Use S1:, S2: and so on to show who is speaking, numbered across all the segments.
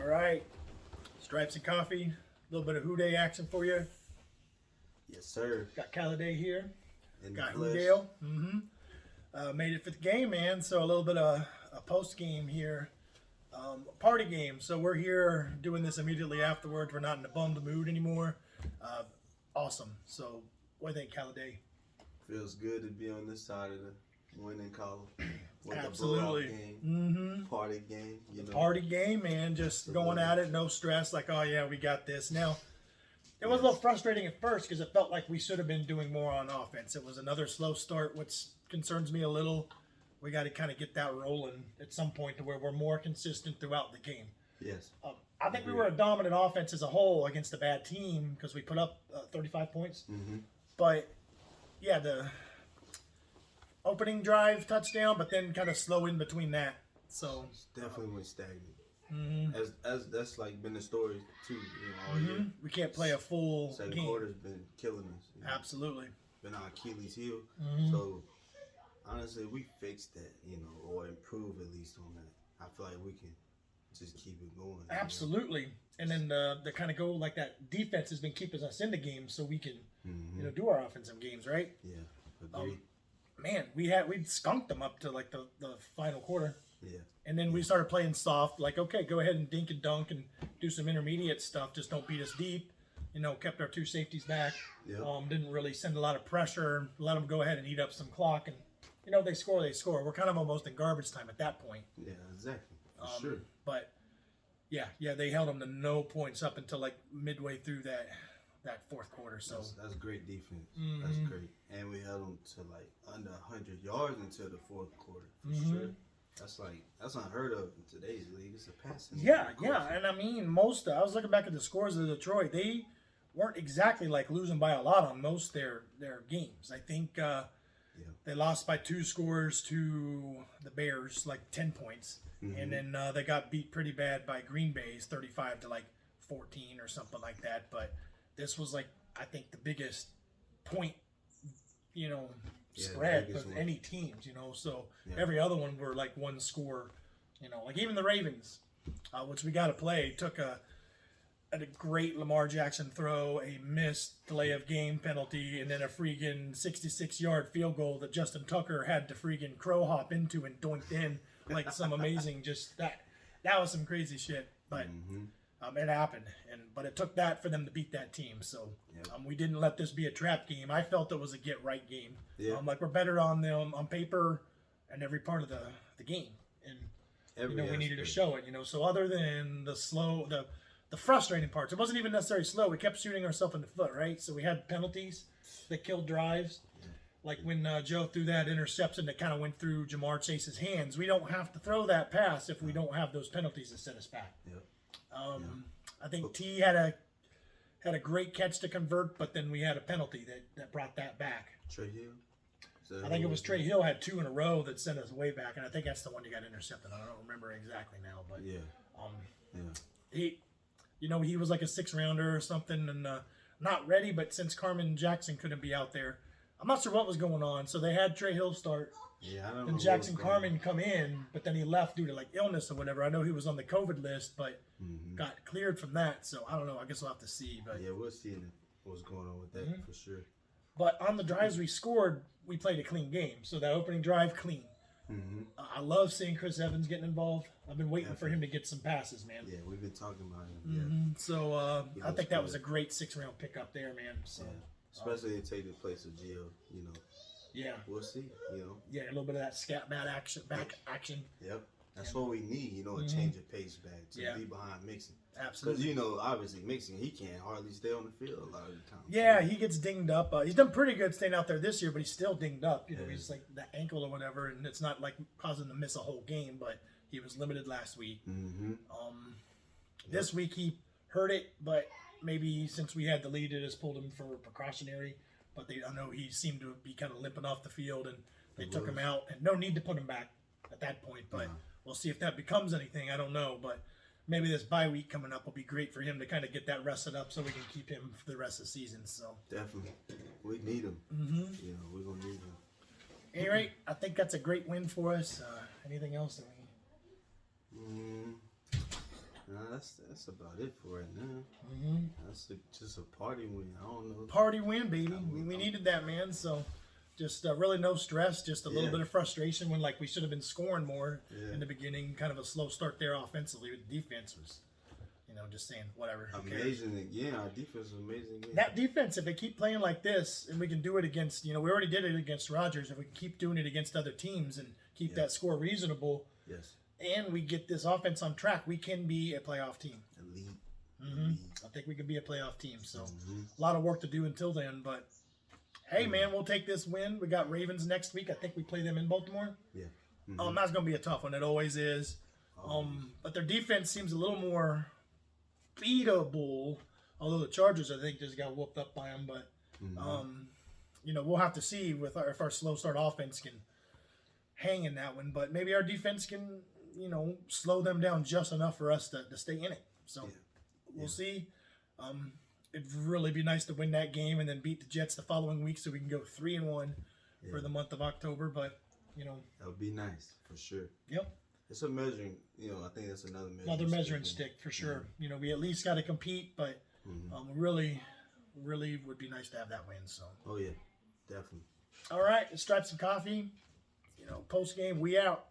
S1: All right, Stripes and Coffee, a little bit of Who Day action for you.
S2: Yes, sir.
S1: Got Calladay here.
S2: In
S1: Got
S2: the flesh.
S1: Whodale. Made it for the game, man. So a little bit of a post game here, party game. So we're here doing this immediately afterwards. We're not in a bummed mood anymore. Awesome. So what do you think, Calladay?
S2: Feels good to be on this side of the winning column. With
S1: Absolutely.
S2: The game, party game.
S1: Party game, man. Just
S2: Absolutely.
S1: going at it, no stress. Like, oh yeah, we got this. Now, it was a little frustrating at first because it felt like we should have been doing more on offense. It was another slow start, which concerns me a little. We got to kind of get that rolling at some point to where we're more consistent throughout the game.
S2: Yes.
S1: I think we were a dominant offense as a whole against a bad team because we put up 35 points.
S2: Mm-hmm.
S1: But, yeah, the opening drive touchdown, but then kind of slow in between that. So
S2: It's definitely went stagnant.
S1: Mm-hmm.
S2: As that's like been the story too. All year.
S1: We can't play a full
S2: Second
S1: game.
S2: quarter's been killing us.
S1: Absolutely.
S2: Been our Achilles heel. So honestly, we fixed that, or improve at least on that. I feel like we can just keep it going.
S1: Absolutely. And then the kind of go like that defense has been keeping us in the game so we can do our offensive games, right?
S2: Yeah, agreed.
S1: Man, we'd skunked them up to like the final quarter.
S2: Yeah.
S1: And then we started playing soft, like, okay, go ahead and dink and dunk and do some intermediate stuff. Just don't beat us deep. Kept our two safeties back.
S2: Yep.
S1: Didn't really send a lot of pressure. Let them go ahead and eat up some clock. And, they score, they score. We're kind of almost in garbage time at that point.
S2: Yeah, exactly. For sure.
S1: But, yeah, they held them to no points up until, like, midway through that fourth quarter. So
S2: That's great defense. That's great. And we held them to, like, under 100 yards until the fourth quarter. For sure. That's unheard of in today's league. It's a passing.
S1: Yeah. And I mean, I was looking back at the scores of Detroit. They weren't exactly like losing by a lot on most of their games. I think they lost by 2 scores to the Bears, like 10 points. And then they got beat pretty bad by Green Bay's 35 to like 14 or something like that. But this was like, I think the biggest point, spread of any teams, so every other one were like one score, like even the Ravens, which we got to play, took a great Lamar Jackson throw, a missed delay of game penalty, and then a freaking 66-yard field goal that Justin Tucker had to freaking crow hop into and doinked in like some amazing, just that was some crazy shit, but it happened, but it took that for them to beat that team. So we didn't let this be a trap game. I felt it was a get right game.
S2: Yeah.
S1: Like we're better on them on paper and every part of the game, and we needed to show it. So other than the frustrating parts, it wasn't even necessarily slow. We kept shooting ourselves in the foot, right? So we had penalties that killed drives. Like when Joe threw that interception that kind of went through Jamar Chase's hands. We don't have to throw that pass if we don't have those penalties to set us back. I think T had a great catch to convert, but then we had a penalty that brought that back.
S2: Trey Hill?
S1: I think it was Trey Hill had 2 in a row that sent us way back, and I think that's the one you got intercepted. I don't remember exactly now, but he was like a 6-rounder or something, and not ready. But since Carmen Jackson couldn't be out there, I'm not sure what was going on. So they had Trey Hill start.
S2: Yeah, I don't know.
S1: And Jackson Carmen come in, but then he left due to like illness or whatever. I know he was on the COVID list, but got cleared from that. So I don't know. I guess we'll have to see. But
S2: yeah, we'll see what's going on with that for sure.
S1: But on the drives we scored, we played a clean game. So that opening drive, clean. I love seeing Chris Evans getting involved. I've been waiting for him to get some passes, man.
S2: Yeah, we've been talking about him.
S1: So I think that was a great 6-round pickup there, man. So,
S2: especially to take the place of Gio,
S1: Yeah.
S2: We'll see,
S1: Yeah, a little bit of that scat back action.
S2: Yep. That's what we need, a change of pace back to be behind Mixon.
S1: Absolutely.
S2: Because, obviously Mixon, he can't hardly stay on the field a lot of the time.
S1: Yeah, he gets dinged up. He's done pretty good staying out there this year, but he's still dinged up. He's like the ankle or whatever, and it's not like causing him to miss a whole game, but he was limited last week. This week he hurt it, but maybe since we had the lead, it just pulled him for precautionary. But I know he seemed to be kind of limping off the field, and they took him out. And no need to put him back at that point, but we'll see if that becomes anything. I don't know, but maybe this bye week coming up will be great for him to kind of get that rested up so we can keep him for the rest of the season. So
S2: definitely. We need him. We're going to need him.
S1: Anyway, I think that's a great win for us. Anything else that we...
S2: That's that's about it for right now.
S1: Mm-hmm.
S2: That's just a party win. I don't know.
S1: Party win, baby. We needed that, man. So just really no stress, just a little bit of frustration when like we should have been scoring more in the beginning. Kind of a slow start there offensively. The defense was, just saying whatever.
S2: Amazing again. Our defense is amazing again.
S1: That defense, if they keep playing like this, and we can do it against, we already did it against Rodgers. If we can keep doing it against other teams and keep that score reasonable, and we get this offense on track, we can be a playoff team.
S2: Elite.
S1: Mm-hmm. I think we can be a playoff team. So a lot of work to do until then, but hey, man, we'll take this win. We got Ravens next week. I think we play them in Baltimore.
S2: Yeah.
S1: That's going to be a tough one. It always is. But their defense seems a little more beatable, although the Chargers, I think, just got whooped up by them. But, we'll have to see if our slow start offense can hang in that one. But maybe our defense can, slow them down just enough for us to stay in it. So we'll see. It'd really be nice to win that game and then beat the Jets the following week so we can go 3-1 for the month of October. But,
S2: that would be nice for sure.
S1: Yep.
S2: It's a measuring, I think that's another
S1: measuring stick for sure. We at least got to compete, but really would be nice to have that win. So.
S2: Oh yeah, definitely.
S1: All right, Stripes and Coffee. Post game, we out.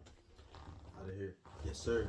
S2: Out of here. Yes, sir.